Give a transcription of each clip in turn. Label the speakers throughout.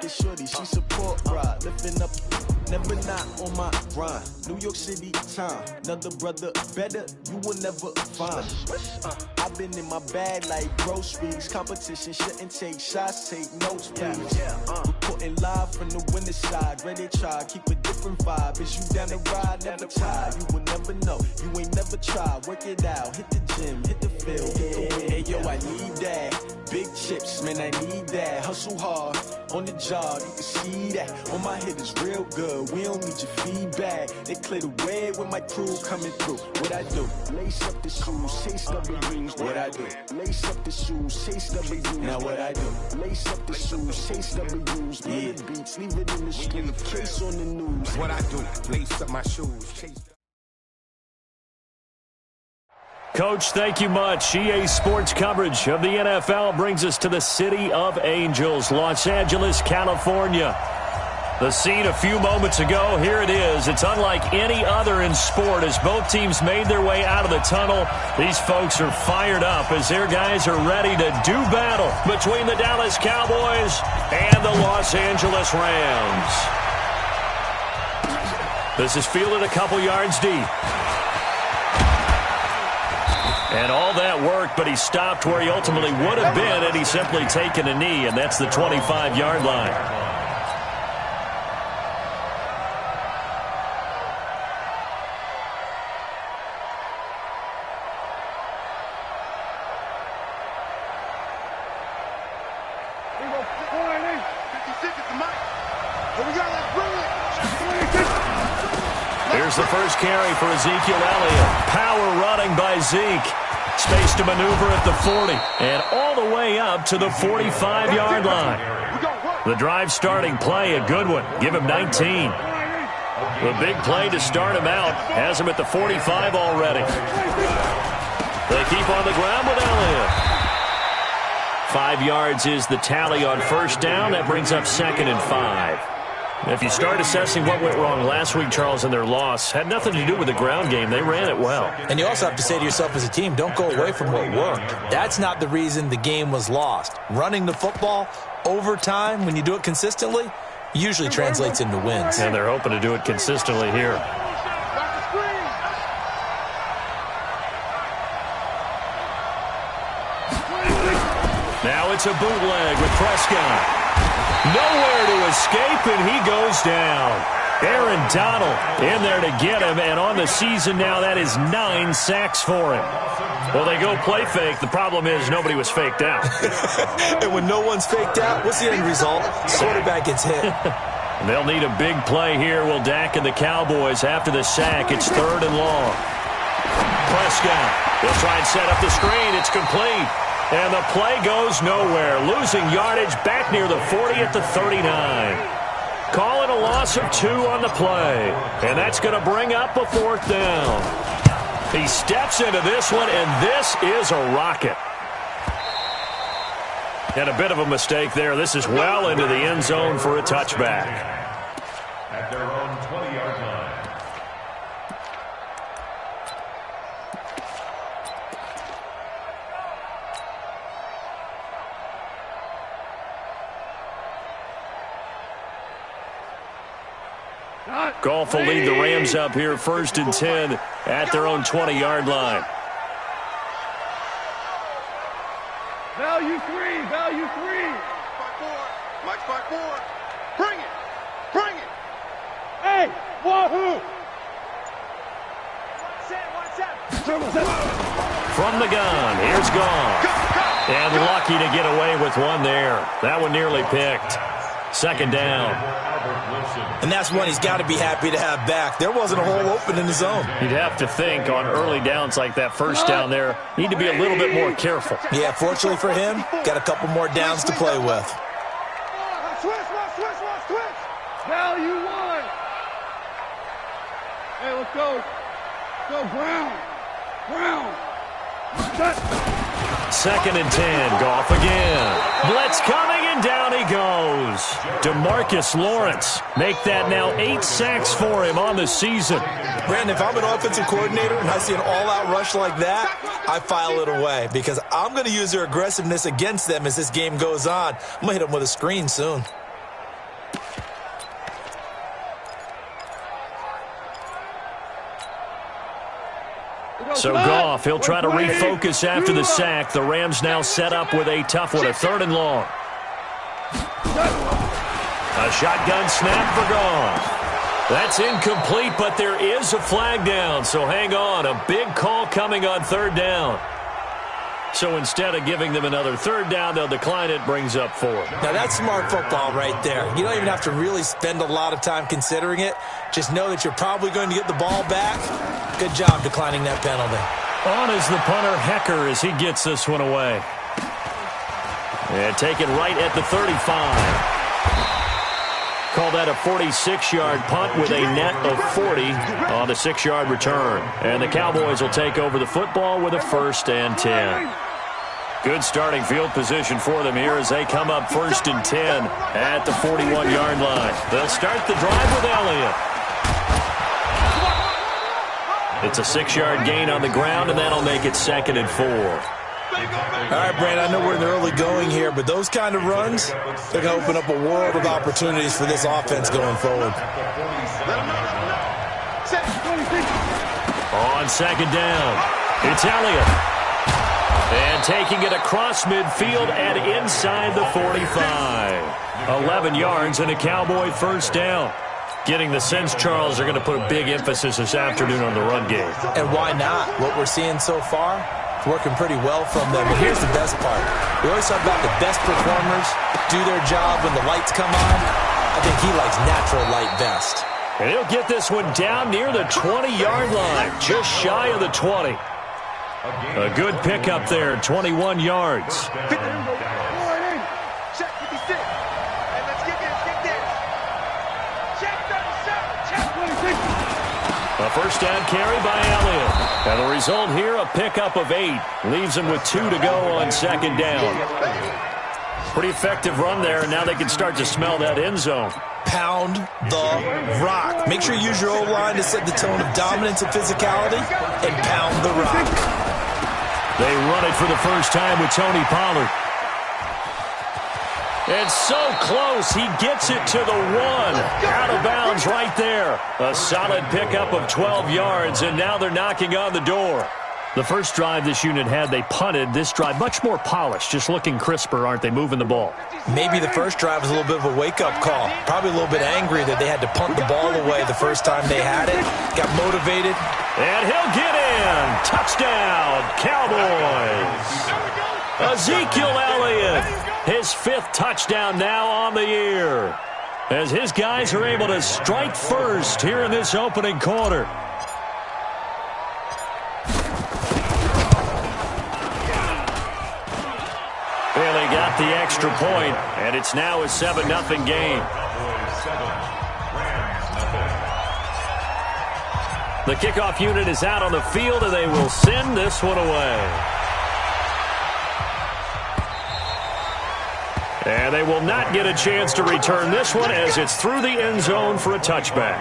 Speaker 1: the shorty, she support ride. Lifting up, never not on my grind. New York City time, another brother better, you will never find. I've been in my bag like groceries. Competition shouldn't take shots, take notes, please. Reporting live from the winter side. Ready to try, keep a different vibe. Is you down the ride, never tired. You will never know, you ain't never tried. Work it out, hit the gym, hit the field, hit the wind. Hey yo, I need that. Big chips, man, I need that. Hustle hard, on the job, you can see that. On my head is real good, we don't need your feedback. They clear the way when my crew coming through. What I do? Lace up the shoes, chase W's. What I do? Lace up the shoes, chase W's. Now what I do? Lace up the shoes, chase W's. Yeah. Beats, leave it in the street, case on the news.
Speaker 2: What I do? Lace up my shoes, chase.
Speaker 3: Coach, thank you much. EA Sports coverage of the NFL brings us to the City of Angels, Los Angeles, California. The scene a few moments ago, here it is. It's unlike any other in sport as both teams made their way out of the tunnel. These folks are fired up as their guys are ready to do battle between the Dallas Cowboys and the Los Angeles Rams. This is fielded a couple yards deep. And all that worked, but he stopped where he ultimately would have been had he simply taken a knee, and that's the 25-yard line. Here's the first carry for Ezekiel Elliott. Power running by Zeke. Space to maneuver at the 40 and all the way up to the 45-yard line. The drive starting play, a good one. Give him 19. The big play to start him out has him at the 45 already. They keep on the ground with Elliott. 5 yards is the tally on first down. That brings up 2nd and 5. If you start assessing what went wrong last week, Charles, in their loss, had nothing to do with the ground game. They ran it well.
Speaker 4: And you also have to say to yourself as a team, don't go away from what worked. That's not the reason the game was lost. Running the football over time, when you do it consistently, usually translates into wins.
Speaker 3: And they're hoping to do it consistently here. Now it's a bootleg with Prescott. Nowhere to escape, and he goes down. Aaron Donald in there to get him, and on the season now, that is 9 sacks for him. Well, they go play fake. The problem is nobody was faked out.
Speaker 4: And when no one's faked out, what's the end result? Quarterback gets hit.
Speaker 3: They'll need a big play here. Will Dak and the Cowboys after the sack. It's 3rd and long. Prescott. They'll try and set up the screen. It's complete. And the play goes nowhere. Losing yardage back near the 40 at the 39. Calling a loss of 2 on the play. And that's going to bring up a 4th down. He steps into this one, and this is a rocket. And a bit of a mistake there. This is well into the end zone for a touchback.
Speaker 5: At their own 20-yard line.
Speaker 3: Goff will lead the Rams up here 1st and 10 at their own 20-yard line.
Speaker 6: Value 3, value 3.
Speaker 2: Mike Spike 4. Bring it. Bring it.
Speaker 6: Hey, wahoo.
Speaker 3: From the gun, here's Goff. And lucky to get away with one there. That one nearly picked. 2nd down.
Speaker 4: And that's one he's got to be happy to have back. There wasn't a hole open in the zone.
Speaker 3: You'd have to think on early downs like that first down there, need to be a little bit more careful.
Speaker 4: Yeah, fortunately for him, got a couple more downs to play with.
Speaker 6: Switch. Value 1. Hey, let's go. Go, Brown.
Speaker 3: 2nd and 10. Goff again. Blitz coming, and down he goes. DeMarcus Lawrence. Make that now 8 sacks for him on the season.
Speaker 4: Brandon, if I'm an offensive coordinator and I see an all-out rush like that, I file it away because I'm going to use their aggressiveness against them as this game goes on. I'm going to hit them with a screen soon.
Speaker 3: So Goff, he'll try to refocus after the sack. The Rams now set up with a tough one, a 3rd and long. A shotgun snap for Goff. That's incomplete, but there is a flag down, so hang on. A big call coming on 3rd down. So instead of giving them another 3rd down, they'll decline it, brings up 4.
Speaker 4: Now that's smart football right there. You don't even have to really spend a lot of time considering it. Just know that you're probably going to get the ball back. Good job declining that penalty.
Speaker 3: On is the punter, Hecker, as he gets this one away. And taken right at the 35. Call that a 46-yard punt with a net of 40 on the 6-yard return. And the Cowboys will take over the football with a 1st and 10. Good starting field position for them here as they come up 1st and 10 at the 41-yard line. They'll start the drive with Elliott. It's a 6-yard gain on the ground, and that'll make it 2nd and 4.
Speaker 4: All right, Brandon, I know we're in the early going here, but those kind of runs, they're going to open up a world of opportunities for this offense going forward.
Speaker 3: On 2nd down, it's Elliott. And taking it across midfield and inside the 45. 11 yards and a Cowboy 1st down. Getting the sense, Charles, are going to put a big emphasis this afternoon on the run game.
Speaker 4: And why not? What we're seeing so far, it's working pretty well from them. And here's the best part. We always talk about the best performers do their job when the lights come on. I think he likes natural light best.
Speaker 3: And he'll get this one down near the 20-yard line, just shy of the 20. A good pickup there, 21 yards. A 1st down carry by Elliott. And the result here, a pickup of 8. Leaves him with 2 to go on 2nd down. Pretty effective run there, and now they can start to smell that end zone.
Speaker 4: Pound the rock. Make sure you use your O-line to set the tone of dominance and physicality, and pound the rock.
Speaker 3: They run it for the first time with Tony Pollard. And so close, he gets it to the 1. Out of bounds right there. A solid pickup of 12 yards, and now they're knocking on the door. The first drive this unit had, they punted. This drive, much more polished, just looking crisper, aren't they, moving the ball?
Speaker 4: Maybe the first drive was a little bit of a wake-up call. Probably a little bit angry that they had to punt the ball away the first time they had it. Got motivated.
Speaker 3: And he'll get in. Touchdown, Cowboys. Ezekiel Elliott, his 5th touchdown now on the year, as his guys are able to strike first here in this opening quarter. Bailey got the extra point, and it's now a 7-0 game. The kickoff unit is out on the field, and they will send this one away. And they will not get a chance to return this one as it's through the end zone for a touchback.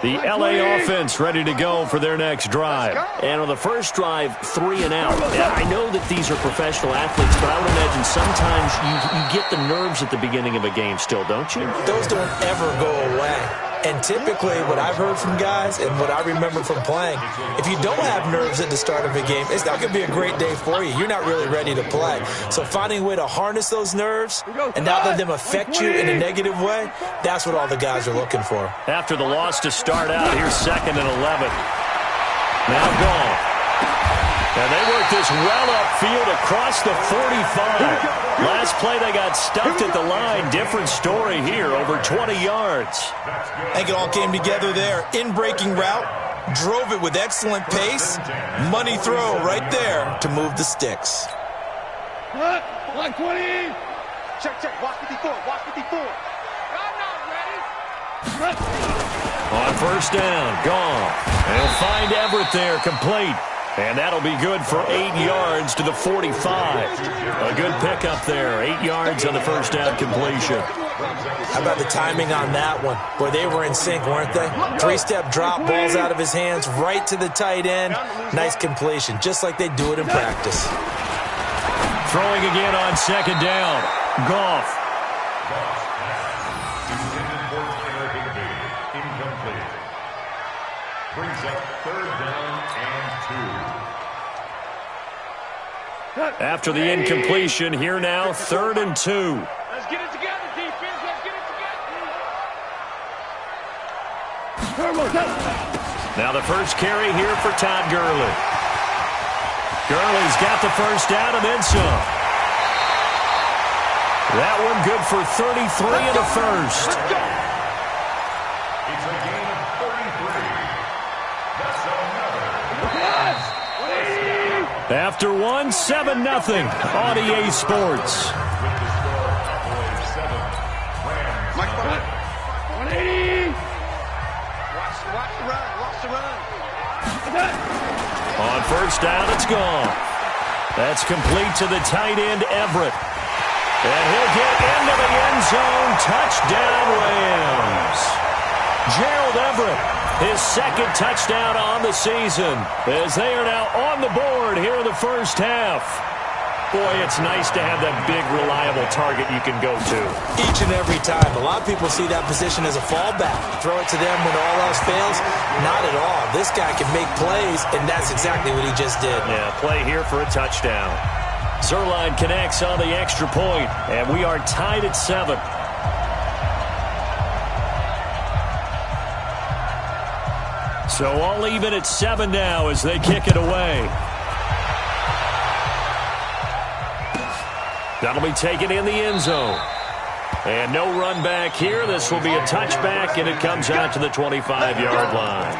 Speaker 3: The L.A. offense ready to go for their next drive. And on the first drive, 3 and out. I know that these are professional athletes, but I would imagine sometimes you get the nerves at the beginning of a game still, don't you?
Speaker 4: Those don't ever go away. And typically, what I've heard from guys and what I remember from playing, if you don't have nerves at the start of a game, it's not going to be a great day for you. You're not really ready to play. So finding a way to harness those nerves and not let them affect you in a negative way, that's what all the guys are looking for.
Speaker 3: After the loss to start out, here's 2nd and 11. Now gone. And they work this well upfield across the 45. Last play, they got stuffed at the line. Different story here, over 20 yards.
Speaker 4: I think it all came together there. In-breaking route, drove it with excellent pace. Money throw right there to move the sticks.
Speaker 6: Block 20.
Speaker 2: Check, watch 54, watch 54.
Speaker 6: I'm not ready.
Speaker 3: On 1st down, gone. They'll find Everett there, complete. And that'll be good for 8 yards to the 45. A good pickup there, 8 yards on the 1st down completion.
Speaker 4: How about the timing on that one? Boy, they were in sync, weren't they? 3-step drop, balls out of his hands, right to the tight end. Nice completion, just like they do it in practice.
Speaker 3: Throwing again on 2nd down. Goff.
Speaker 5: Intended for Taylor Higbee. Incomplete. Brings up 3rd down and 2.
Speaker 3: After the incompletion, here now, 3rd and 2.
Speaker 6: Let's get it together, defense. Let's get it together.
Speaker 3: Now the first carry here for Todd Gurley. Gurley's got the first down and then some. That one good for 33 and a first.
Speaker 5: It's a gain of 33. That's another.
Speaker 3: After one, 7-0 on EA Sports.
Speaker 5: With the score, Cowboys 7, Rams
Speaker 6: 180.
Speaker 2: Watch the run. Watch the run.
Speaker 3: On first down, it's gone. That's complete to the tight end, Everett. And he'll get into the end zone. Touchdown, Rams. Gerald Everett, his 2nd touchdown on the season, as they are now on the board here in the first half. Boy, it's nice to have that big, reliable target you can go to.
Speaker 4: Each and every time. A lot of people see that position as a fallback. Throw it to them when all else fails. Not at all. This guy can make plays, and that's exactly what he just did.
Speaker 3: Yeah, play here for a touchdown. Zerline connects on the extra point, and we are tied at 7. So all even at 7 now as they kick it away. That'll be taken in the end zone. And no run back here. This will be a touchback, and it comes out to the 25-yard line.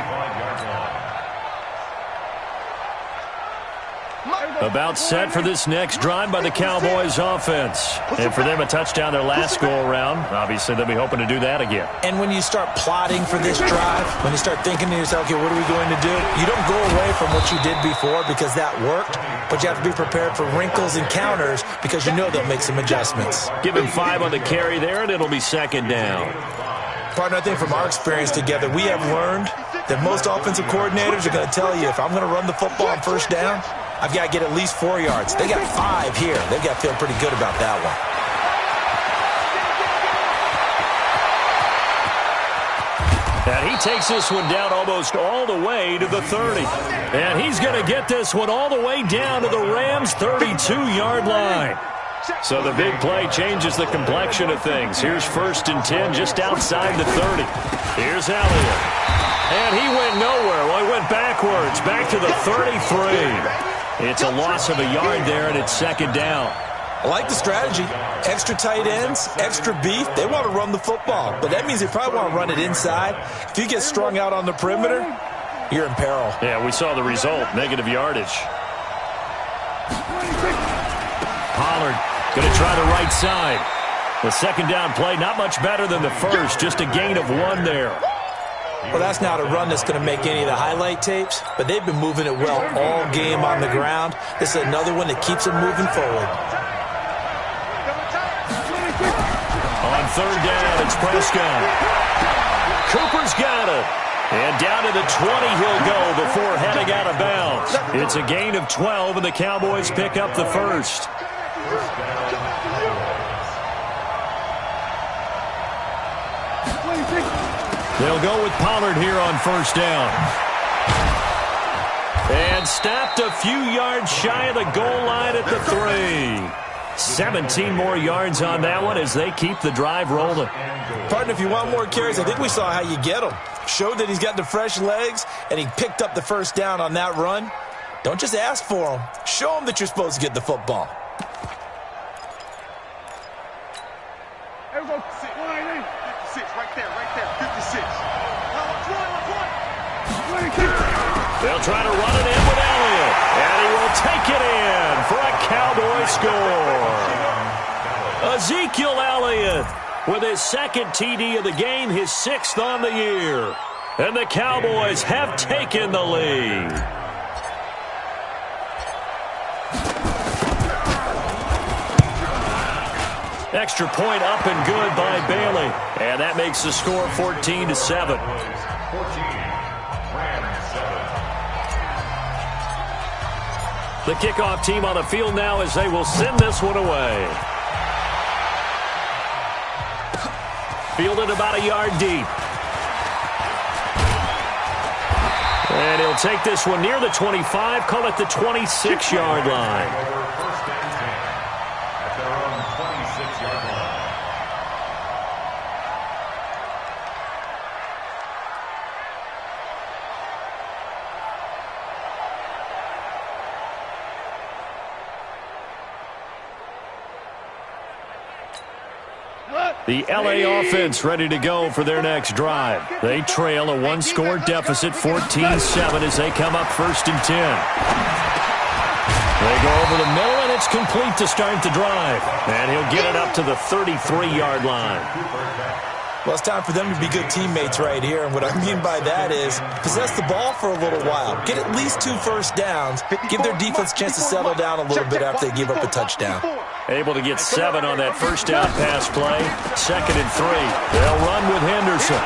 Speaker 3: About set for this next drive by the Cowboys offense. And for them, a touchdown their last go-around. Obviously, they'll be hoping to do that again.
Speaker 4: And when you start plotting for this drive, when you start thinking to yourself, okay, what are we going to do? You don't go away from what you did before because that worked, but you have to be prepared for wrinkles and counters because you know they'll make some adjustments.
Speaker 3: Give him 5 on the carry there, and it'll be 2nd down.
Speaker 4: Partner, I think from our experience together, we have learned that most offensive coordinators are going to tell you, if I'm going to run the football on first down, I've got to get at least 4 yards. They got 5 here. They've got to feel pretty good about that one.
Speaker 3: And he takes this one down almost all the way to the 30. And he's going to get this one all the way down to the Rams' 32-yard line. So the big play changes the complexion of things. Here's 1st and 10 just outside the 30. Here's Elliott. And he went nowhere. Well, he went backwards, back to the 33. It's a loss of a yard there, and it's 2nd down.
Speaker 4: I like the strategy. Extra tight ends, extra beef. They want to run the football, but that means they probably want to run it inside. If you get strung out on the perimeter, you're in peril.
Speaker 3: Yeah, we saw the result, negative yardage. Pollard going to try the right side. The 2nd down play, not much better than the first, just a gain of 1 there.
Speaker 4: Well, that's not a run that's going to make any of the highlight tapes, but they've been moving it well all game on the ground. This is another one that keeps them moving forward.
Speaker 3: On 3rd down, it's Prescott. Cooper's got it. And down to the 20 he'll go before heading out of bounds. It's a gain of 12, and the Cowboys pick up the first. They'll go with Pollard here on 1st down. And stopped a few yards shy of the goal line at the 3. 17 more yards on that one as they keep the drive rolling.
Speaker 4: Partner, if you want more carries, I think we saw how you get them. Showed that he's got the fresh legs, and he picked up the 1st down on that run. Don't just ask for him. Show him that you're supposed to get the football.
Speaker 6: There we go. 56,
Speaker 2: right there, 56.
Speaker 3: They'll try to run it in with Elliott, and he will take it in for a Cowboy score. Ezekiel Elliott with his 2nd TD of the game, his 6th on the year. And the Cowboys have taken the lead. Extra point up and good by Bailey. And that makes the score 14-7. The kickoff team on the field now as they will send this one away. fielded about a yard deep. And he'll take this one near the 25, call it the 26-yard line.
Speaker 5: First and 10 at their own 26-yard line.
Speaker 3: The LA offense ready to go for their next drive. They trail a one-score deficit, 14-7, as they come up 1st and 10. They go over the middle, and it's complete to start the drive. And he'll get it up to the 33-yard line.
Speaker 4: Well, it's time for them to be good teammates right here. And what I mean by that is possess the ball for a little while. Get at least 2 first downs. Give their defense a chance to settle down a little bit after they give up a touchdown.
Speaker 3: Able to get 7 on that first down pass play. 2nd and 3. They'll run with Henderson.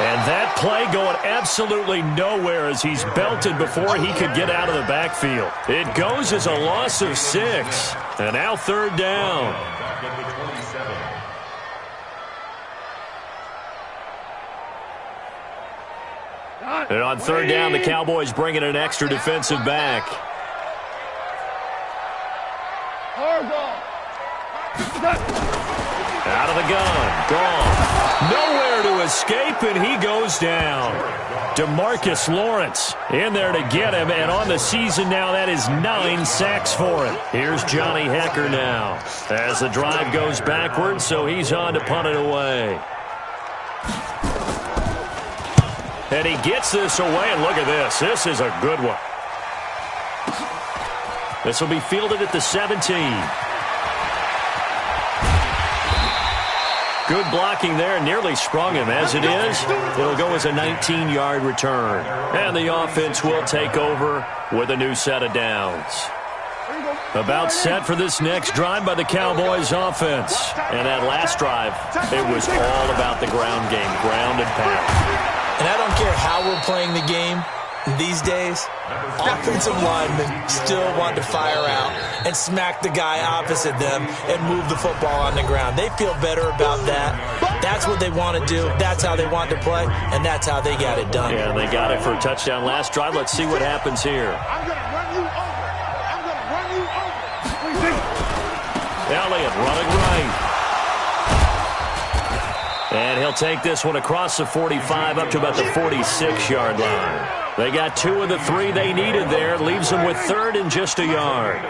Speaker 3: And that play going absolutely nowhere as he's belted before he could get out of the backfield. It goes as a loss of 6. And now 3rd down.
Speaker 5: Back at the 27.
Speaker 3: And on 3rd down, the Cowboys bring in an extra defensive back. Out of the gun. Gone. Nowhere to escape, and he goes down. DeMarcus Lawrence in there to get him, and on the season now, that is 9 sacks for him. Here's Johnny Hecker now as the drive goes backwards, so he's on to punt it away. And he gets this away, and look at this. This is a good one. This will be fielded at the 17. Good blocking there. Nearly sprung him. As it is, it'll go as a 19-yard return. And the offense will take over with a new set of downs. About set for this next drive by the Cowboys offense. And that last drive, it was all about the ground game, ground and pound.
Speaker 4: And I don't care how we're playing the game these days, offensive linemen still want to fire out and smack the guy opposite them and move the football on the ground. They feel better about that. That's what they want to do. That's how they want to play, and that's how they got it done.
Speaker 3: Yeah, they got it for a touchdown last drive. Let's see what happens here.
Speaker 6: I'm going to run you over. I'm going to run you over.
Speaker 3: Elliott running right. And he'll take this one across the 45 up to about the 46-yard line. They got 2 of the 3 they needed there. Leaves them with 3rd and just a yard.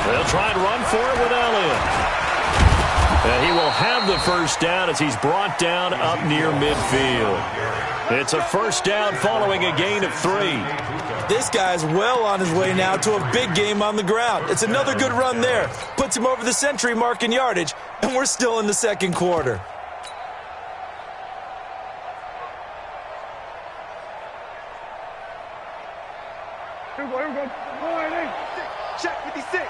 Speaker 3: They'll try and run for it with Elliott. And he will have the first down as he's brought down up near midfield. It's a first down following a gain of 3.
Speaker 4: This guy's well on his way now to a big game on the ground. It's another good run there. Puts him over the century mark in yardage, and we're still in the 2nd quarter.
Speaker 6: Here we go, here we go. All right, hey. Check 56.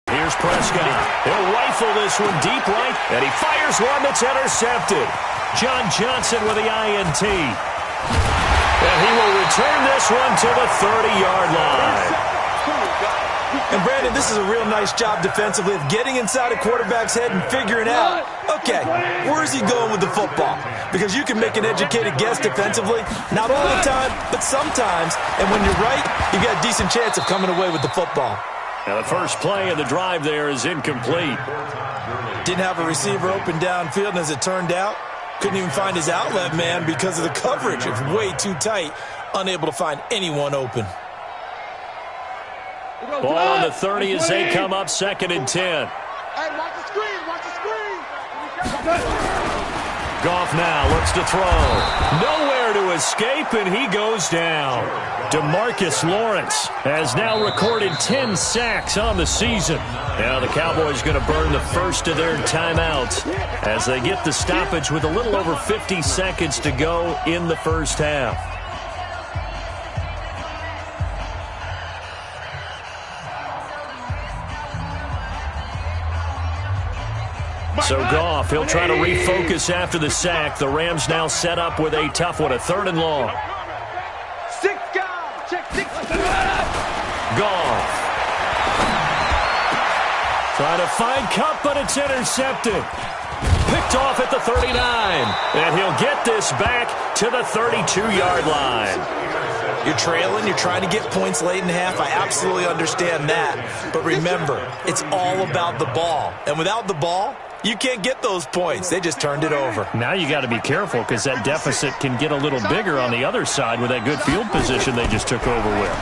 Speaker 3: Here's Prescott. He'll rifle this one deep right, and he fires one that's intercepted. John Johnson with the INT. And he will return this one to the 30-yard line.
Speaker 4: And, Brandon, this is a real nice job defensively of getting inside a quarterback's head and figuring out, okay, where is he going with the football? Because you can make an educated guess defensively, not all the time, but sometimes. And when you're right, you've got a decent chance of coming away with the football.
Speaker 3: Now the first play of the drive there is incomplete.
Speaker 4: Didn't have a receiver open downfield, and as it turned out, couldn't even find his outlet man because of the coverage. It's way too tight, unable to find anyone open.
Speaker 3: Ball on the 30 as they come up 2nd and 10.
Speaker 6: Hey, watch the screen, watch the screen.
Speaker 3: Goff now looks to throw. Nowhere to escape, and he goes down. DeMarcus Lawrence has now recorded 10 sacks on the season. Now the Cowboys going to burn the first of their timeouts as they get the stoppage with a little over 50 seconds to go in the first half. So Goff, he'll try to refocus after the sack. The Rams now set up with a tough one, a 3rd and long.
Speaker 6: 6 guys, check 6.
Speaker 3: Goff. Trying to find Cup, but it's intercepted. Picked off at the 39. And he'll get this back to the 32-yard line.
Speaker 4: You're trailing. You're trying to get points late in half. I absolutely understand that. But remember, it's all about the ball. And without the ball, you can't get those points. They just turned it over.
Speaker 3: Now you got to be careful because that deficit can get a little bigger on the other side with that good field position they just took over with.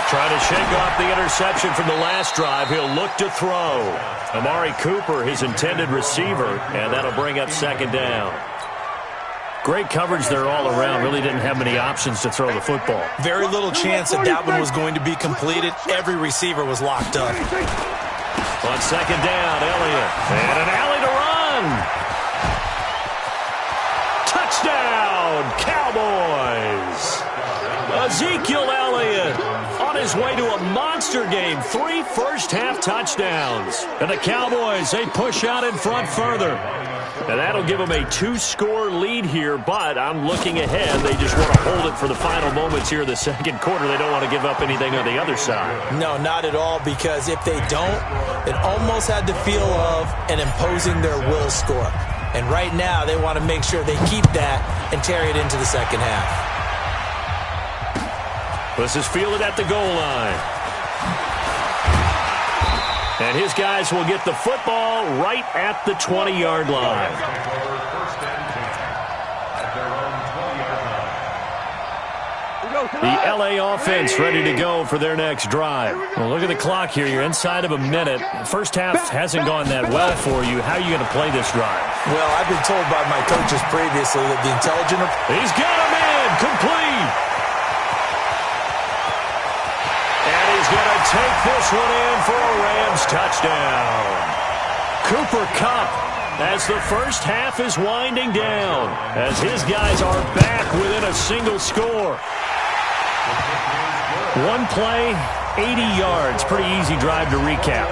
Speaker 3: Trying to shake off the interception from the last drive. He'll look to throw. Amari Cooper, his intended receiver, and that'll bring up second down. Great coverage there all around. Really didn't have many options to throw the football.
Speaker 4: Very little chance that one was going to be completed. Every receiver was locked up.
Speaker 3: On second down, Elliott. And an alley to run. Touchdown, Cowboys. Ezekiel Elliott on his way to a monster game. 3 first-half touchdowns. And the Cowboys, they push out in front further. And that'll give them a 2-score lead here, but I'm looking ahead. They just want to hold it for the final moments here in the second quarter. They don't want to give up anything on the other side.
Speaker 4: No, not at all, because if they don't, it almost had the feel of an imposing their will score. And right now, they want to make sure they keep that and carry it into the second half.
Speaker 3: This is fielded at the goal line. And his guys will get the football right at the 20-yard line. The LA offense ready to go for their next drive. Well, look at the clock here. You're inside of a minute. First half hasn't gone that well for you. How are you going to play this drive?
Speaker 4: Well, I've been told by my coaches previously that the intelligent...
Speaker 3: He's got him in. Complete. And he's going to take this one in for a Rams touchdown. Cooper Kupp, as the first half is winding down, as his guys are back within a single score. One play, 80 yards. Pretty easy drive to recap.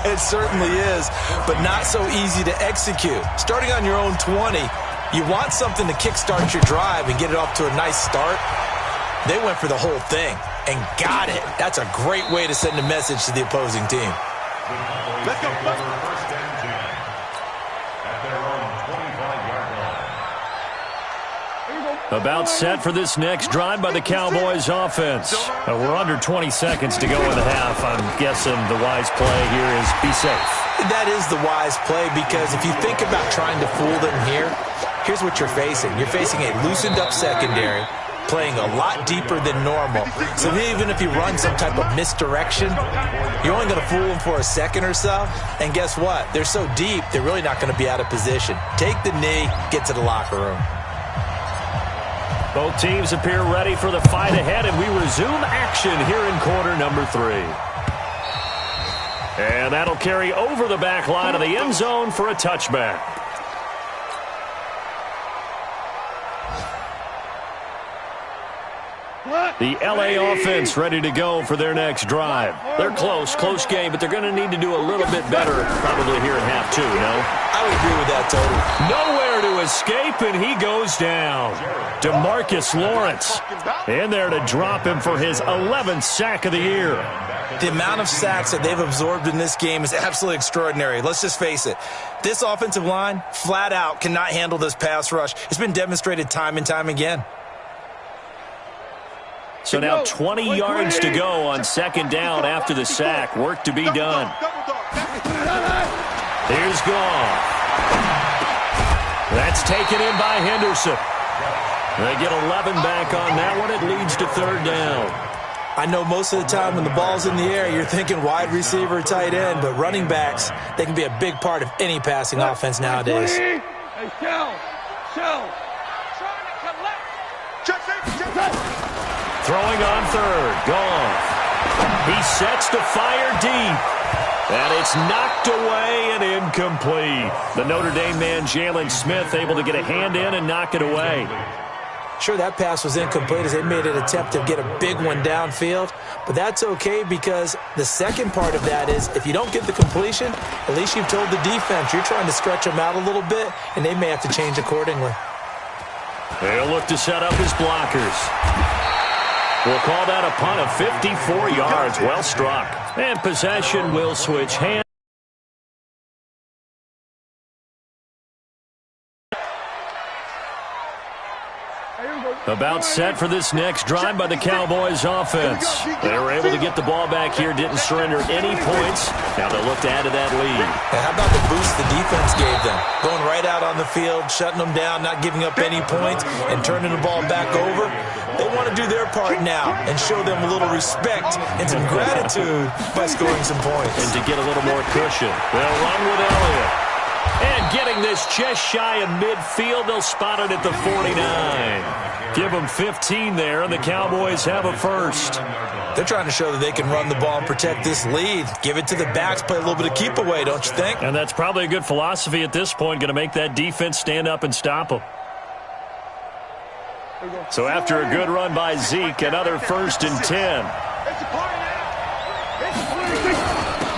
Speaker 4: It certainly is, but not so easy to execute. Starting on your own 20, you want something to kickstart your drive and get it off to a nice start. They went for the whole thing and got it. That's a great way to send a message to the opposing team.
Speaker 2: Let's go.
Speaker 5: First and 10 at their own 25-yard line.
Speaker 3: About set for this next drive by the Cowboys offense. We're under 20 seconds to go in the half. I'm guessing the wise play here is be safe.
Speaker 4: That is the wise play, because if you think about trying to fool them here, here's what you're facing. You're facing a loosened up secondary, playing a lot deeper than normal. So even if you run some type of misdirection, you're only going to fool them for a second or so. And guess what? They're so deep, they're really not going to be out of position. Take the knee, get to the locker room.
Speaker 3: Both teams appear ready for the fight ahead, and we resume action here in quarter number 3. And that'll carry over the back line of the end zone for a touchback. The LA offense ready to go for their next drive. They're close game, but they're going to need to do a little bit better probably here in half 2, no?
Speaker 4: I would agree with that totally.
Speaker 3: Nowhere to escape, and he goes down. DeMarcus Lawrence in there to drop him for his 11th sack of the year.
Speaker 4: The amount of sacks that they've absorbed in this game is absolutely extraordinary. Let's just face it. This offensive line, flat out, cannot handle this pass rush. It's been demonstrated time and time again.
Speaker 3: So now 20 yards to go on second down after the sack. Work to be done. Here's Goff. That's taken in by Henderson. They get 11 back on that one. It leads to third down.
Speaker 4: I know most of the time when the ball's in the air, you're thinking wide receiver, tight end, but running backs, they can be a big part of any passing offense nowadays.
Speaker 6: Hey, Shell.
Speaker 2: Check.
Speaker 3: Throwing on third. Goff. He sets to fire deep. And it's knocked away and incomplete. The Notre Dame man, Jalen Smith, able to get a hand in and knock it away.
Speaker 4: Sure, that pass was incomplete as they made an attempt to get a big one downfield. But that's okay, because the second part of that is if you don't get the completion, at least you've told the defense you're trying to stretch them out a little bit, and they may have to change accordingly.
Speaker 3: They'll look to set up his blockers. We'll call that a punt of 54 yards. Well struck. And possession will switch hands. About set for this next drive by the Cowboys offense. They were able to get the ball back here, didn't surrender any points. Now they'll look to add to that lead.
Speaker 4: And how about the boost the defense gave them? Going right out on the field, shutting them down, not giving up any points, and turning the ball back over. They want to do their part now and show them a little respect and some gratitude by scoring some points.
Speaker 3: And to get a little more cushion, they'll run with Elliott. And getting this just shy of midfield, they'll spot it at the 49. Give them 15 there, and the Cowboys have a first.
Speaker 4: They're trying to show that they can run the ball and protect this lead. Give it to the backs, play a little bit of keep away, don't you think?
Speaker 3: And that's probably a good philosophy at this point, going to make that defense stand up and stop them. So after a good run by Zeke, another 1st and 10.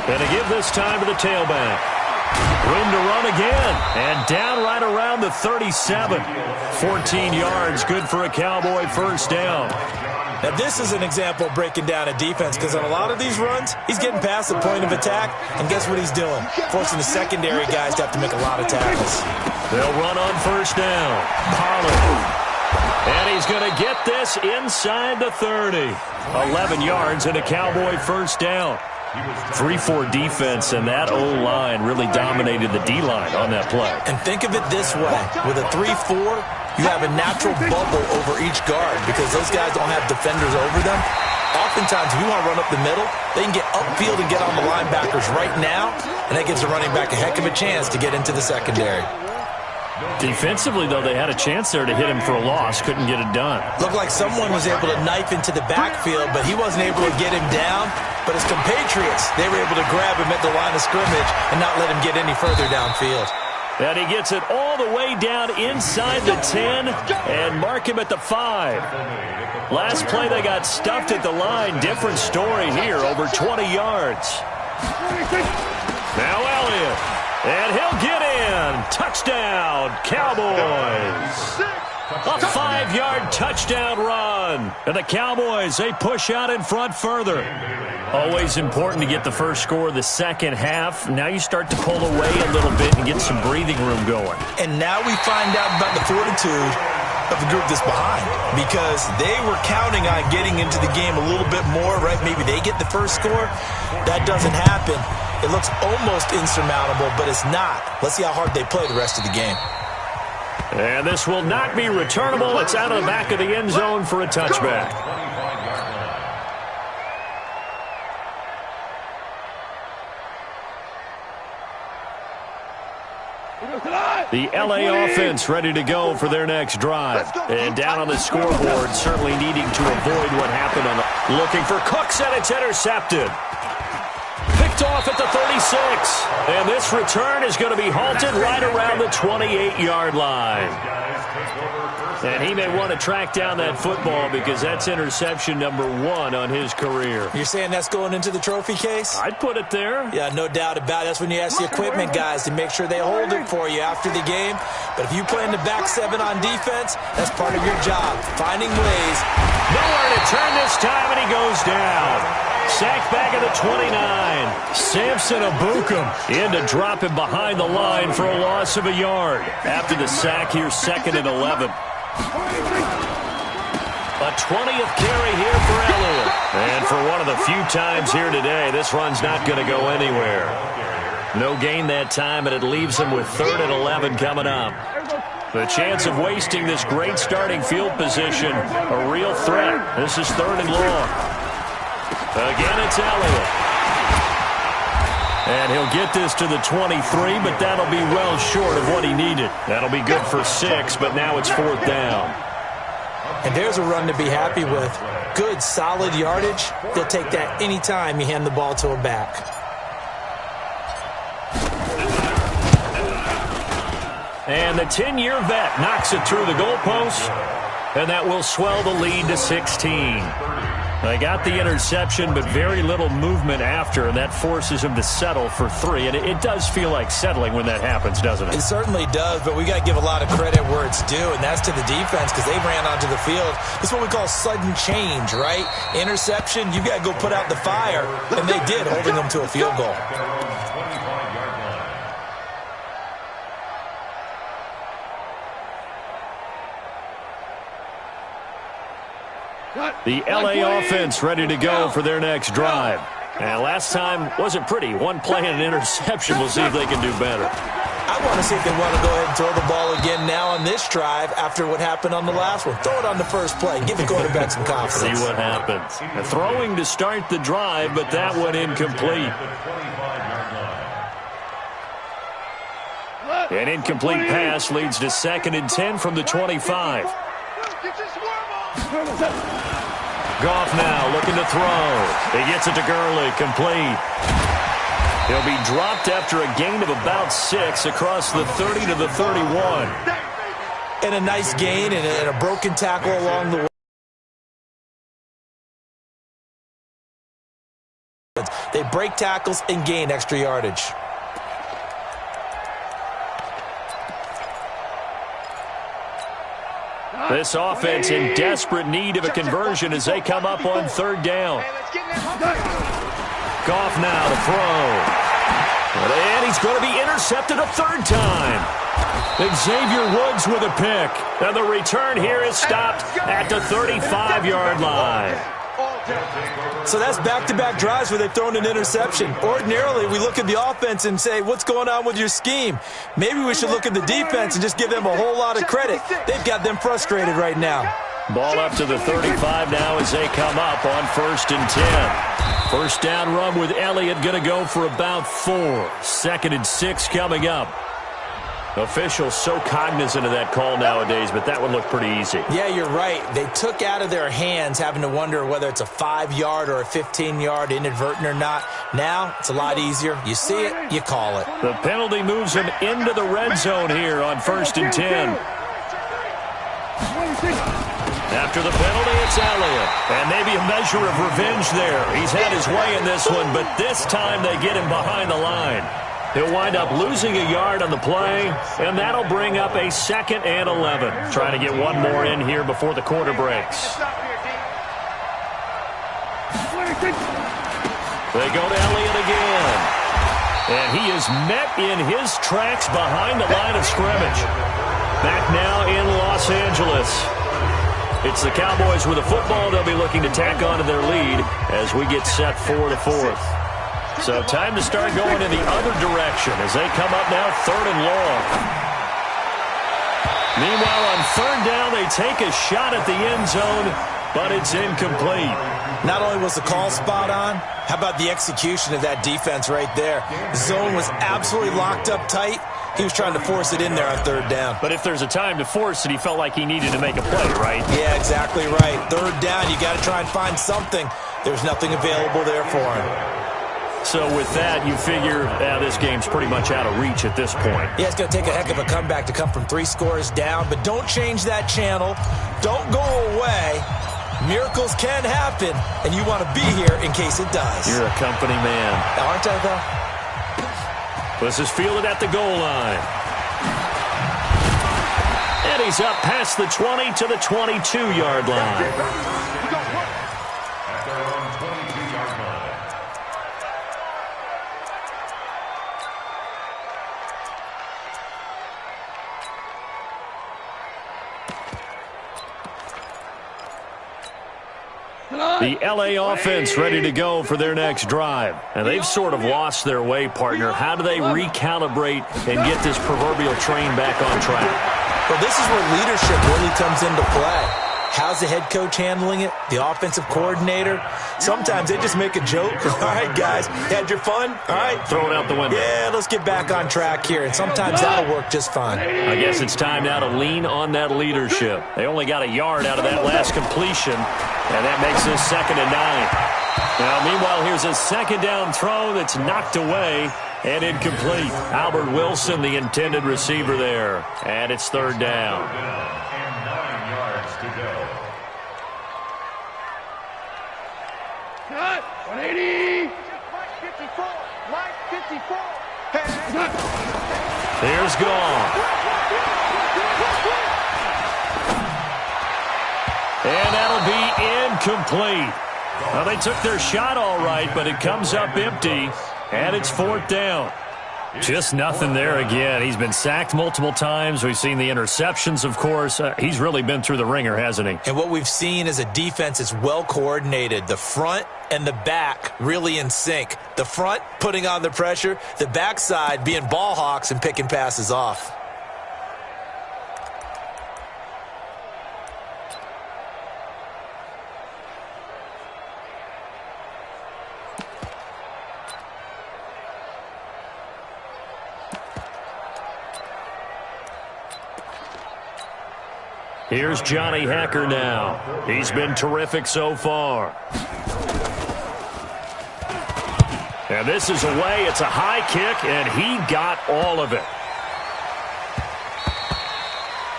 Speaker 3: And to give this time to the tailback. Room to run again, and down right around the 37. 14 yards, good for a Cowboy first down.
Speaker 4: Now this is an example of breaking down a defense, because on a lot of these runs, he's getting past the point of attack, and guess what he's doing? Forcing the secondary guys to have to make a lot of tackles.
Speaker 3: They'll run on first down. Pollard. And he's going to get this inside the 30. 11 yards and a Cowboy first down. 3-4 defense, and that O-line really dominated the D-line on that play.
Speaker 4: And think of it this way. With a 3-4, you have a natural bubble over each guard because those guys don't have defenders over them. Oftentimes, if you want to run up the middle, they can get upfield and get on the linebackers right now, and that gives the running back a heck of a chance to get into the secondary.
Speaker 3: Defensively, though, they had a chance there to hit him for a loss. Couldn't get it done.
Speaker 4: Looked like someone was able to knife into the backfield, but he wasn't able to get him down. But his compatriots, they were able to grab him at the line of scrimmage and not let him get any further downfield.
Speaker 3: And he gets it all the way down inside the 10 and mark him at the 5. Last play, they got stuffed at the line. Different story here, over 20 yards. Now Elliott. And he'll get in. Touchdown, Cowboys. A 5-yard touchdown run. And the Cowboys, they push out in front further. Always important to get the first score of the second half. Now you start to pull away a little bit and get some breathing room going.
Speaker 4: And now we find out about the fortitude of the group that's behind, because they were counting on getting into the game a little bit more, right? Maybe they get the first score. That doesn't happen. It looks almost insurmountable, but it's not. Let's see how hard they play the rest of the game.
Speaker 3: And this will not be returnable. It's out of the back of the end zone for a touchback. The LA offense ready to go for their next drive. And down on the scoreboard, certainly needing to avoid what happened on the... Looking for Cooks, and it's intercepted. Picked off at the 36. And this return is going to be halted right around the 28-yard line. And he may want to track down that football because that's interception number 1 on his career.
Speaker 4: You're saying that's going into the trophy case?
Speaker 3: I'd put it there.
Speaker 4: Yeah, no doubt about it. That's when you ask the equipment guys to make sure they hold it for you after the game. But if you play in the back 7 on defense, that's part of your job. Finding ways.
Speaker 3: Nowhere to turn this time, and he goes down. Sacked back at the 29. Samson Abukum in to drop him behind the line for a loss of a yard. After the sack, here's 2nd and 11. A 20th carry here for Elliott. And for one of the few times here today, this run's not going to go anywhere. No gain that time, and it leaves him with 3rd and 11 coming up. The chance of wasting this great starting field position, a real threat. This is 3rd and long. Again, it's Elliott. And he'll get this to the 23, but that'll be well short of what he needed. That'll be good for 6, but now it's 4th down.
Speaker 4: And there's a run to be happy with. Good, solid yardage. They'll take that anytime you hand the ball to a back.
Speaker 3: And the 10-year vet knocks it through the goalpost, and that will swell the lead to 16. They got the interception, but very little movement after, and that forces him to settle for 3. And it does feel like settling when that happens, doesn't it?
Speaker 4: It certainly does, but we got to give a lot of credit where it's due, and that's to the defense because they ran onto the field. It's what we call sudden change, right? Interception, you got to go put out the fire, and they did, holding them to a field goal.
Speaker 3: The LA offense ready to go for their next drive. And last time wasn't pretty. One play and an interception. We'll see if they can do better.
Speaker 4: I want to see if they want to go ahead and throw the ball again now on this drive after what happened on the last one. Throw it on the first play. Give the quarterback some confidence.
Speaker 3: See what happens. A throwing to start the drive, but that one incomplete. An incomplete pass leads to 2nd and 10 from the 25. Goff now looking to throw. He gets it to Gurley, complete. He'll be dropped after a gain of about 6 across the 30 to the 31.
Speaker 4: And a nice gain and a broken tackle along the way. They break tackles and gain extra yardage.
Speaker 3: This offense in desperate need of a conversion as they come up on 3rd down. Goff now to throw. And he's going to be intercepted a 3rd time. Xavier Woods with a pick. And the return here is stopped at the 35-yard line.
Speaker 4: So that's back-to-back drives where they've thrown an interception. Ordinarily, we look at the offense and say, what's going on with your scheme? Maybe we should look at the defense and just give them a whole lot of credit. They've got them frustrated right now.
Speaker 3: Ball up to the 35 now as they come up on 1st and 10. First down run with Elliott going to go for about 4. 2nd and 6 coming up. Officials so cognizant of that call nowadays, but that would look pretty easy.
Speaker 4: Yeah, you're right. They took out of their hands having to wonder whether it's a 5-yard or a 15-yard inadvertent or not. Now, it's a lot easier. You see it, you call it.
Speaker 3: The penalty moves them into the red zone here on 1st and 10. After the penalty, it's Elliott. And maybe a measure of revenge there. He's had his way in this one, but this time they get him behind the line. He'll wind up losing a yard on the play, and that'll bring up a 2nd and 11. Trying to get one more in here before the quarter breaks. They go to Elliott again. And he is met in his tracks behind the line of scrimmage. Back now in Los Angeles. It's the Cowboys with a football. They'll be looking to tack onto their lead as we get set for the 4th. So time to start going in the other direction as they come up now 3rd and long. Meanwhile, on 3rd down, they take a shot at the end zone, but it's incomplete.
Speaker 4: Not only was the call spot on, how about the execution of that defense right there? The zone was absolutely locked up tight. He was trying to force it in there on 3rd down.
Speaker 3: But if there's a time to force it, he felt like he needed to make a play, right?
Speaker 4: Yeah, exactly right. 3rd down, you got to try and find something. There's nothing available there for him.
Speaker 3: So with that, you figure this game's pretty much out of reach at this point.
Speaker 4: Yeah, it's going to take a heck of a comeback to come from 3 scores down, but don't change that channel. Don't go away. Miracles can happen, and you want to be here in case it does.
Speaker 3: You're a company man.
Speaker 4: Aren't I, though?
Speaker 3: This is fielded at the goal line. And he's up past the 20 to the 22-yard line. The LA offense ready to go for their next drive. And they've sort of lost their way, partner. How do they recalibrate and get this proverbial train back on track?
Speaker 4: Well, this is where leadership really comes into play. How's the head coach handling it? The offensive coordinator? Sometimes they just make a joke. All right, guys, had your fun? All right.
Speaker 3: Throw it out the window.
Speaker 4: Yeah, let's get back on track here. And sometimes that'll work just fine.
Speaker 3: I guess it's time now to lean on that leadership. They only got a yard out of that last completion, and that makes this 2nd and 9. Now, meanwhile, here's a 2nd down throw that's knocked away and incomplete. Albert Wilson, the intended receiver there. And it's 3rd down. Here's gone. And that'll be incomplete. Well, they took their shot all right, but it comes up empty, and it's 4th down. Just nothing there again. He's been sacked multiple times. We've seen the interceptions, of course. He's really been through the ringer, hasn't he?
Speaker 4: And what we've seen is a defense that's well coordinated. The front and the back really in sync. The front putting on the pressure, the backside being ball hawks and picking passes off.
Speaker 3: Here's Johnny Hacker now. He's been terrific so far. And this is away. It's a high kick, and he got all of it.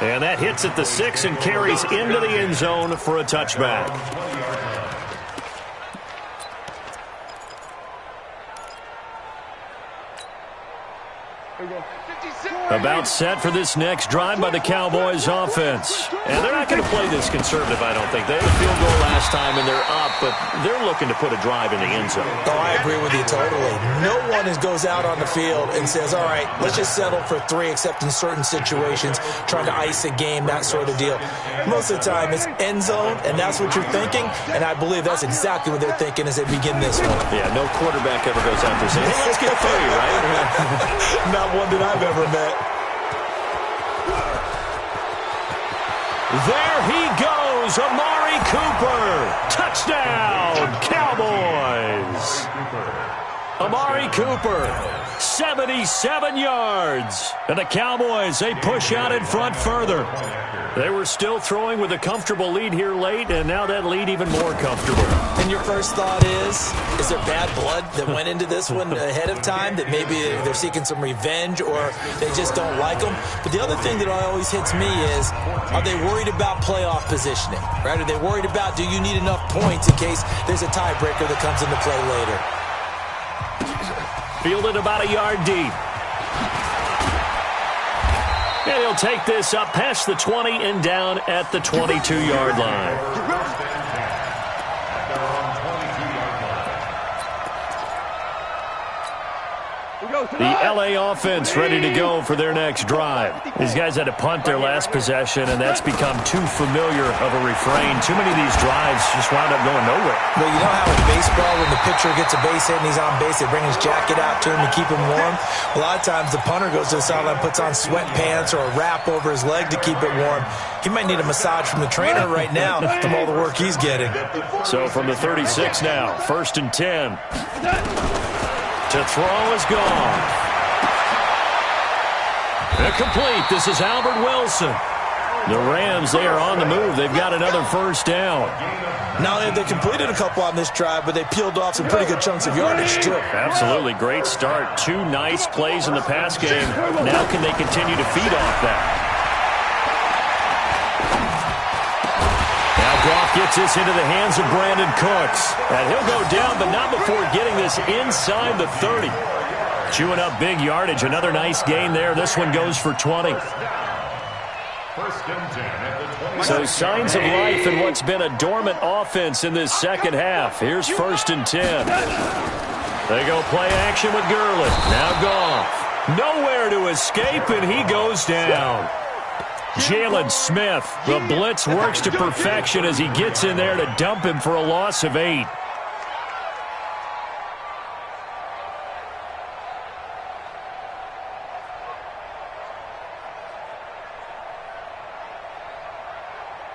Speaker 3: And that hits at the 6 and carries into the end zone for a touchback. About set for this next drive by the Cowboys offense. And they're not going to play this conservative, I don't think. They had a field goal last time, and they're up, but they're looking to put a drive in the end zone.
Speaker 4: Oh, I agree with you totally. No one goes out on the field and says, all right, let's just settle for 3, except in certain situations, trying to ice a game, that sort of deal. Most of the time, it's end zone, and that's what you're thinking, and I believe that's exactly what they're thinking as they begin this one.
Speaker 3: Yeah, no quarterback ever goes out there saying, hey, let's get 3, right?
Speaker 4: Not one that I've ever met.
Speaker 3: There he goes, Amari Cooper. Touchdown, Cowboys. Amari Cooper, 77 yards. And the Cowboys, they push out in front further. They were still throwing with a comfortable lead here late, and now that lead even more comfortable.
Speaker 4: And your first thought is there bad blood that went into this one ahead of time, that maybe they're seeking some revenge or they just don't like them? But the other thing that always hits me is, are they worried about playoff positioning, right? Are they worried about, do you need enough points in case there's a tiebreaker that comes into play later?
Speaker 3: Fielded about a yard deep. And he'll take this up past the 20 and down at the 22-yard line. The L.A. offense ready to go for their next drive. These guys had to punt their last possession, and that's become too familiar of a refrain. Too many of these drives just wound up going nowhere.
Speaker 4: Well, you know how in baseball, when the pitcher gets a base hit and he's on base, they bring his jacket out to him to keep him warm? A lot of times the punter goes to the sideline, puts on sweatpants or a wrap over his leg to keep it warm. He might need a massage from the trainer right now from all the work he's getting.
Speaker 3: So from the 36 now, 1st and 10. To throw is gone. Incomplete. This is Albert Wilson. The Rams, they are on the move. They've got another first down.
Speaker 4: Not only have they completed a couple on this drive, but they peeled off some pretty good chunks of yardage, too.
Speaker 3: Absolutely. Great start. 2 nice plays in the pass game. Now can they continue to feed off that? Goff gets this into the hands of Brandon Cooks. And he'll go down, but not before getting this inside the 30. Chewing up big yardage. Another nice gain there. This one goes for 20. So signs of life in what's been a dormant offense in this second half. Here's 1st and 10. They go play action with Gurley. Now Goff. Nowhere to escape, and he goes down. Jalen Smith, the blitz works to perfection as he gets in there to dump him for a loss of 8.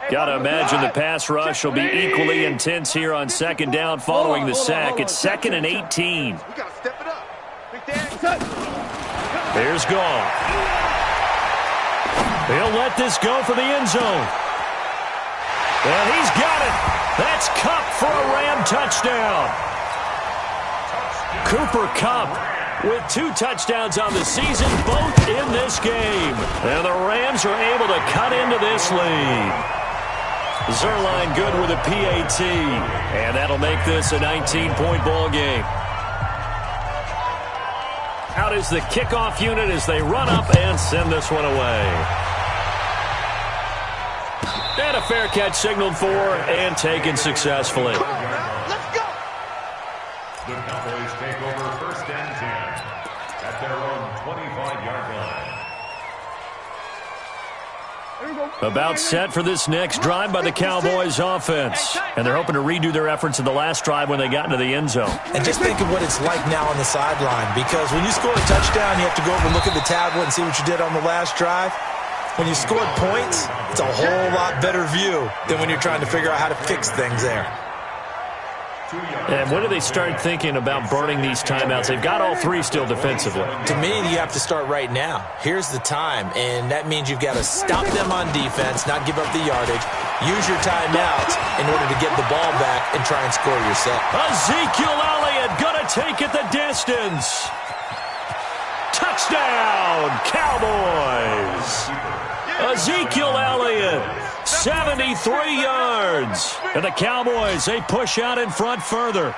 Speaker 3: Got to imagine the pass rush will be equally intense here on 2nd down following the sack. It's 2nd and 18.
Speaker 2: We got to step it up.
Speaker 3: Here's Goff. He'll let this go for the end zone. And he's got it. That's Kupp for a Ram touchdown. Cooper Kupp with 2 touchdowns on the season, both in this game. And the Rams are able to cut into this lead. Zerline good with a PAT. And that'll make this a 19-point ball game. Out is the kickoff unit as they run up and send this one away. And a fair catch signaled for and taken successfully.
Speaker 2: Let's go.
Speaker 5: The Cowboys take over 1st and 10 at their own 25-yard line.
Speaker 3: About set for this next drive by the Cowboys offense. And they're hoping to redo their efforts in the last drive when they got into the end zone.
Speaker 4: And just think of what it's like now on the sideline, because when you score a touchdown, you have to go over and look at the tablet and see what you did on the last drive. When you scored points, it's a whole lot better view than when you're trying to figure out how to fix things there.
Speaker 3: And when do they start thinking about burning these timeouts? They've got all three still defensively.
Speaker 4: To me, you have to start right now. Here's the time, and that means you've got to stop them on defense, not give up the yardage, use your timeouts in order to get the ball back and try and score yourself.
Speaker 3: Ezekiel Elliott gonna take it the distance. Touchdown, Cowboys. Ezekiel Elliott, 73 yards. And the Cowboys, they push out in front further.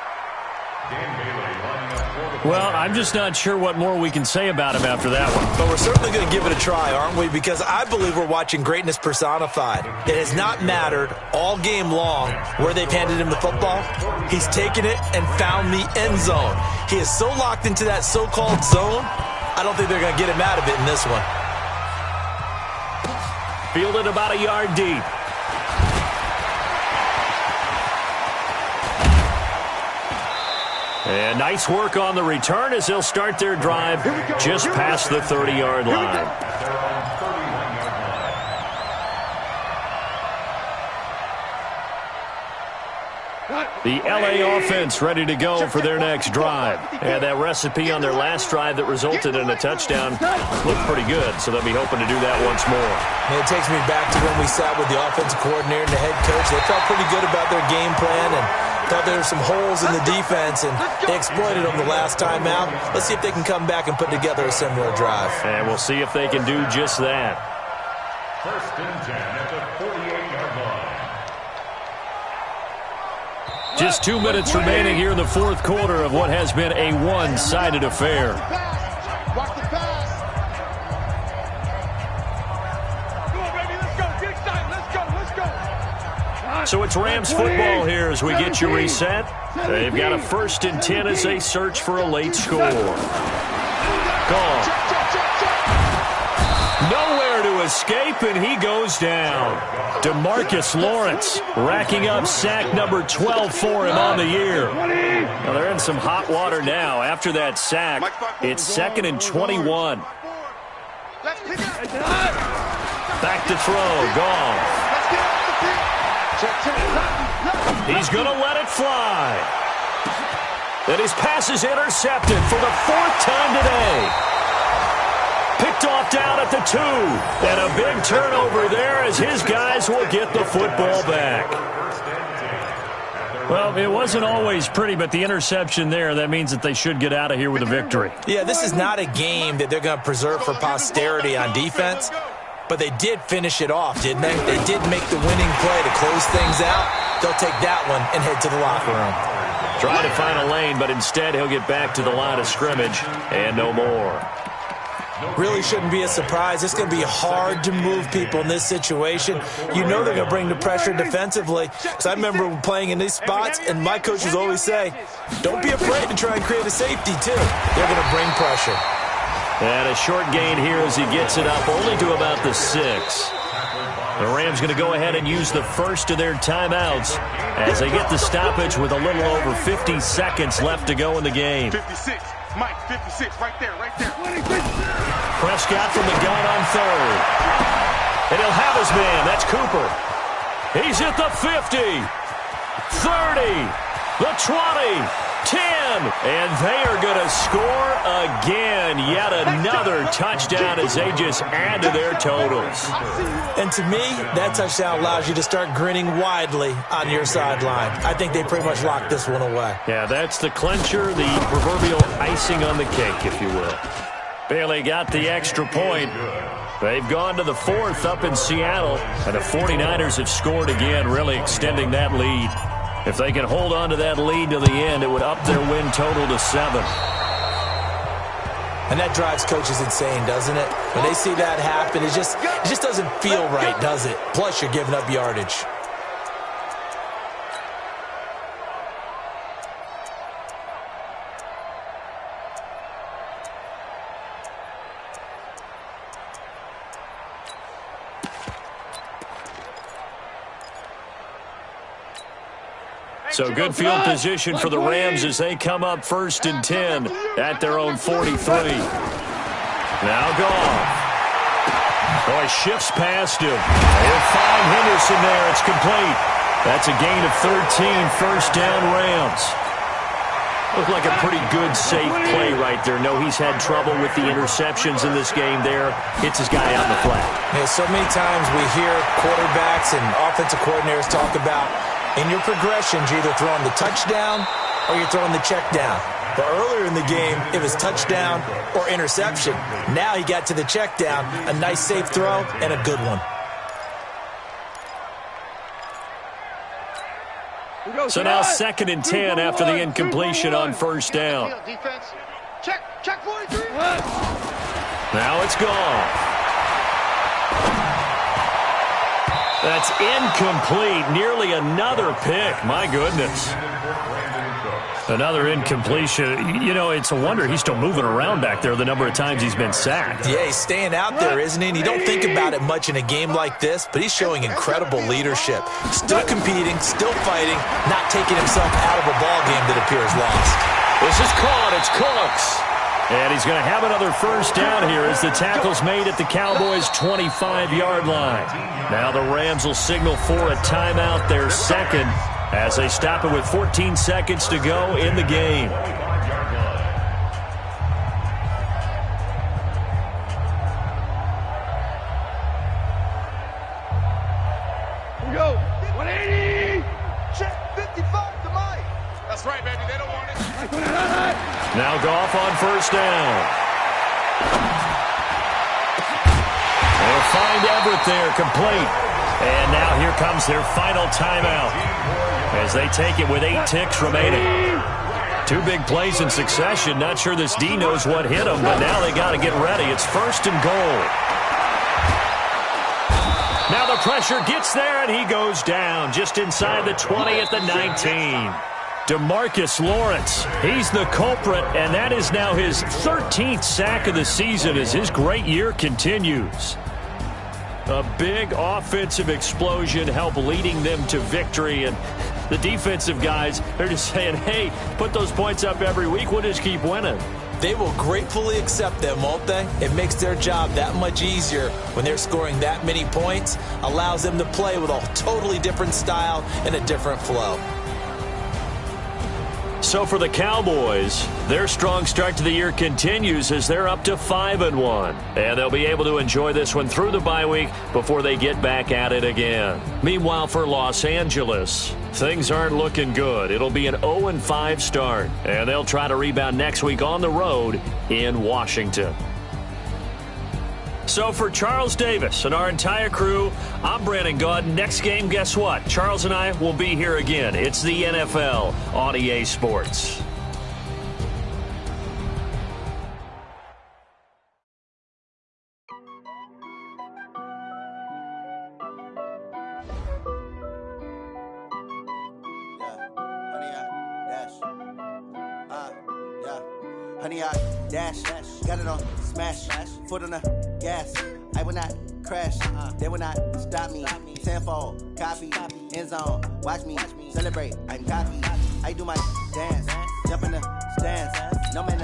Speaker 3: Well, I'm just not sure what more we can say about him after that one.
Speaker 4: But we're certainly going to give it a try, aren't we? Because I believe we're watching greatness personified. It has not mattered all game long where they've handed him the football. He's taken it and found the end zone. He is so locked into that so-called zone, I don't think they're going to get him out of it in this one.
Speaker 3: Fielded about a yard deep. And nice work on the return as they'll start their drive just past the 30-yard line. The LA offense ready to go for their next drive. And that recipe on their last drive that resulted in a touchdown looked pretty good, so they'll be hoping to do that once more.
Speaker 4: And it takes me back to when we sat with the offensive coordinator and the head coach. They felt pretty good about their game plan and thought there were some holes in the defense, and they exploited them the last time out. Let's see if they can come back and put together a similar drive.
Speaker 3: And we'll see if they can do just that.
Speaker 5: 1st and 10 at the 48-yard line.
Speaker 3: Just 2 minutes remaining here in the fourth quarter of what has been a one-sided affair.
Speaker 2: Watch the pass. Come on, baby, let's go. Get excited. Let's go.
Speaker 3: So it's Rams football here as we get you reset. They've got a 1st and 10 as they search for a late score. Gone. Nowhere to escape, and he goes down. DeMarcus Lawrence racking up sack number 12 for him on the year. Well, they're in some hot water now. After that sack, it's 2nd and 21. Back to throw. Gone. He's going to let it fly. And his pass is intercepted for the 4th time today. Picked off down at the 2. And a big turnover there as his guys will get the football back. Well, it wasn't always pretty, but the interception there, that means that they should get out of here with a victory.
Speaker 4: Yeah, this is not a game that they're going to preserve for posterity on defense, but they did finish it off, didn't they? They did make the winning play to close things out. They'll take that one and head to the locker room.
Speaker 3: Trying to find a lane, but instead he'll get back to the line of scrimmage and no more.
Speaker 4: Really shouldn't be a surprise. It's going to be hard to move people in this situation. You know they're going to bring the pressure defensively. Because I remember playing in these spots, and my coaches always say, don't be afraid to try and create a safety, too. They're going to bring pressure.
Speaker 3: And a short gain here as he gets it up only to about the 6. The Rams going to go ahead and use the first of their timeouts as they get the stoppage with a little over 50 seconds left to go in the game.
Speaker 2: 56. Mike, 56, right there.
Speaker 3: Prescott from the gun on 3rd. And he'll have his man. That's Cooper. He's at the 50, 30, the 20, 10. And they are going to score again. Yet another touchdown as they just add to their totals.
Speaker 4: And to me, that touchdown allows you to start grinning widely on your sideline. I think they pretty much locked this one away.
Speaker 3: Yeah, that's the clincher, the proverbial icing on the cake, if you will. Bailey got the extra point. They've gone to the 4th up in Seattle, and the 49ers have scored again, really extending that lead. If they can hold on to that lead to the end, it would up their win total to 7.
Speaker 4: And that drives coaches insane, doesn't it? When they see that happen, it just doesn't feel right, does it? Plus, you're giving up yardage.
Speaker 3: So good field position for the Rams as they come up 1st and 10 at their own 43. Now Goff. Oh, he shifts past him. They'll find Henderson there. It's complete. That's a gain of 13, 1st down Rams. Looked like a pretty good, safe play right there. No, he's had trouble with the interceptions in this game there. Hits his guy out in the flat.
Speaker 4: Yeah, so many times we hear quarterbacks and offensive coordinators talk about in your progressions, you're either throwing the touchdown or you're throwing the check down. But earlier in the game, it was touchdown or interception. Now he got to the check down, a nice safe throw, and a good one.
Speaker 3: So now 2nd and 10 after the incompletion on 1st down.
Speaker 2: Defense. Check 43.
Speaker 3: Now it's gone. That's incomplete. Nearly another pick. My goodness. Another incompletion. You know, it's a wonder he's still moving around back there the number of times he's been sacked.
Speaker 4: Yeah, he's staying out there, isn't he? And you don't think about it much in a game like this, but he's showing incredible leadership. Still competing, still fighting, not taking himself out of a ball game that appears lost.
Speaker 3: This is caught. It's Cooks. And he's going to have another 1st down here as the tackle's made at the Cowboys' 25-yard line. Now the Rams will signal for a timeout, their 2nd, as they stop it with 14 seconds to go in the game.
Speaker 6: Here we go. 180.
Speaker 2: Check 55 to Mike. That's right, baby. They don't want it.
Speaker 3: Now Goff on 1st down. They'll find Everett there, complete. And now here comes their final timeout as they take it with 8 ticks remaining. 2 big plays in succession. Not sure this D knows what hit them, but now they got to get ready. It's 1st and goal. Now the pressure gets there, and he goes down just inside the 20 at the 19. DeMarcus Lawrence, he's the culprit, and that is now his 13th sack of the season as his great year continues. A big offensive explosion helped leading them to victory, and the defensive guys, they're just saying, hey, put those points up every week, we'll just keep winning.
Speaker 4: They will gratefully accept them, won't they? It makes their job that much easier when they're scoring that many points, allows them to play with a totally different style and a different flow.
Speaker 3: So for the Cowboys, their strong start to the year continues as they're up to 5-1. And they'll be able to enjoy this one through the bye week before they get back at it again. Meanwhile, for Los Angeles, things aren't looking good. It'll be an 0-5 start. And they'll try to rebound next week on the road in Washington. So for Charles Davis and our entire crew, I'm Brandon Gaudin. Next game, guess what? Charles and I will be here again. It's the NFL on EA Sports.
Speaker 7: Honey, I dash, got it on smash, foot on the gas. I will not crash, they will not stop me. Tenfold, copy, end zone, watch me celebrate. I'm cocky, I do my dance, jump in the stands. No man,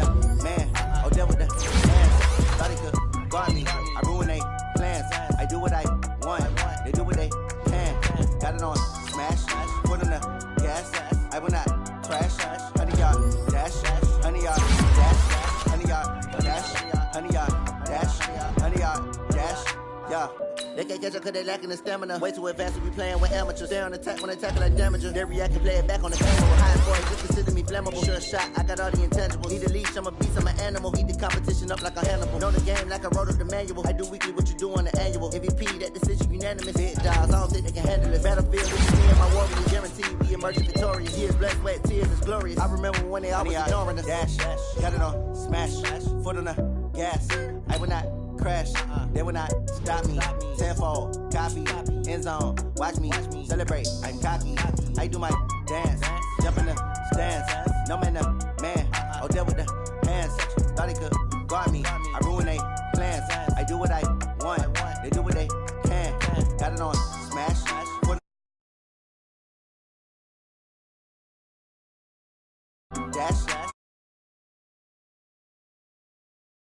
Speaker 7: man, oh, deal with the hands. Thought he could guard me, I ruin they plans. I do what I want, they do what they can. Got it on smash, foot on the gas. I will not crash, honey, y'all dash, honey, y'all dash, honey, y'all dash, honey, y'all dash, honey, y'all dash, yeah. They can't catch up cause they lacking the stamina. Way too advanced to be playing with amateurs. They on attack when they tackle like damages. They react and play it back on the camera. High boys just consider me flammable. Sure shot, I got all the intangibles. Need a leash, I'm a beast, I'm an animal. Eat the competition up like a Hannibal. Know the game like I wrote up the manual. I do weekly what you do on the annual. MVP, that decision unanimous. Hit dials, I don't think they can handle it. Battlefield with me and my warriors. Guaranteed we emerging victorious. Years, blood, sweat, tears, it's glorious. I remember when they always ignoring us. Dash, got it on smash, foot on the gas. I will not crash, they will not stop me. Tenfold, copy, end zone, watch me celebrate. I'm cocky, I do my dance, jump in the stands. No man, man, oh, there with the hands. Thought he could guard me, I ruin they plans. I do what I want, they do what they can. Got it on smash, dash.